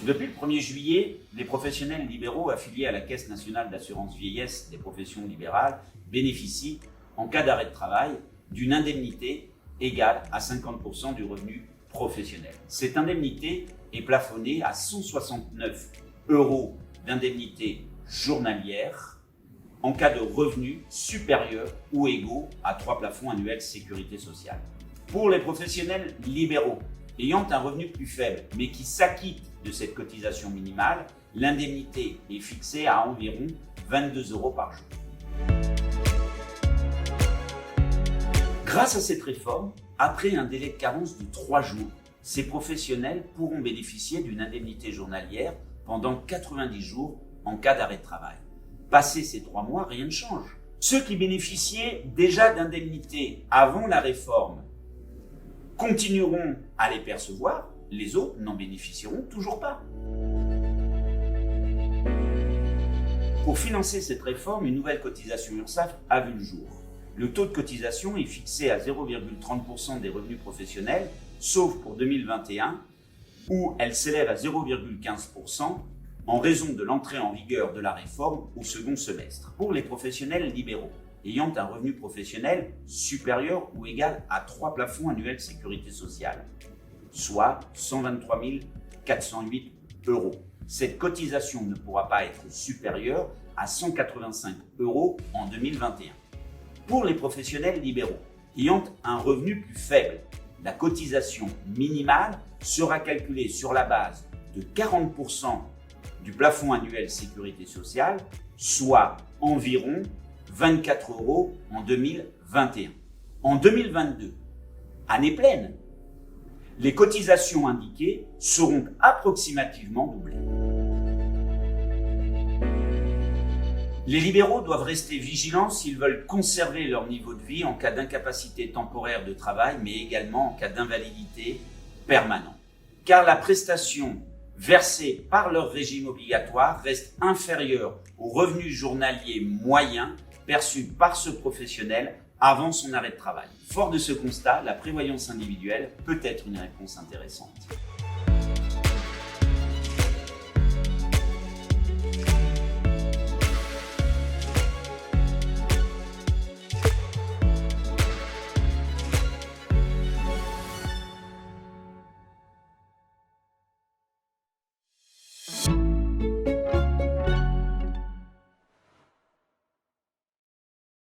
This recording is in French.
Depuis le 1er juillet, les professionnels libéraux affiliés à la Caisse nationale d'assurance vieillesse des professions libérales bénéficient, en cas d'arrêt de travail, d'une indemnité égale à 50% du revenu professionnel. Cette indemnité est plafonnée à 169 € d'indemnité journalière en cas de revenus supérieurs ou égaux à 3 plafonds annuels sécurité sociale. Pour les professionnels libéraux ayant un revenu plus faible mais qui s'acquittent de cette cotisation minimale, l'indemnité est fixée à environ 22 € par jour. Grâce à cette réforme, après un délai de carence de 3 jours, ces professionnels pourront bénéficier d'une indemnité journalière pendant 90 jours en cas d'arrêt de travail. Passé ces 3 mois, rien ne change. Ceux qui bénéficiaient déjà d'indemnités avant la réforme continueront à les percevoir, les autres n'en bénéficieront toujours pas. Pour financer cette réforme, une nouvelle cotisation URSSAF a vu le jour. Le taux de cotisation est fixé à 0,30% des revenus professionnels, sauf pour 2021, où elle s'élève à 0,15% en raison de l'entrée en vigueur de la réforme au second semestre. Pour les professionnels libéraux ayant un revenu professionnel supérieur ou égal à 3 plafonds annuels sécurité sociale, soit 123 408 €. Cette cotisation ne pourra pas être supérieure à 185 € en 2021. Pour les professionnels libéraux ayant un revenu plus faible, la cotisation minimale sera calculée sur la base de 40% du plafond annuel sécurité sociale, soit environ 24 € en 2021. En 2022, année pleine, les cotisations indiquées seront approximativement doublées. Les libéraux doivent rester vigilants s'ils veulent conserver leur niveau de vie en cas d'incapacité temporaire de travail, mais également en cas d'invalidité permanente. Car la prestation versée par leur régime obligatoire reste inférieure au revenu journalier moyen perçu par ce professionnel avant son arrêt de travail. Fort de ce constat, la prévoyance individuelle peut être une réponse intéressante.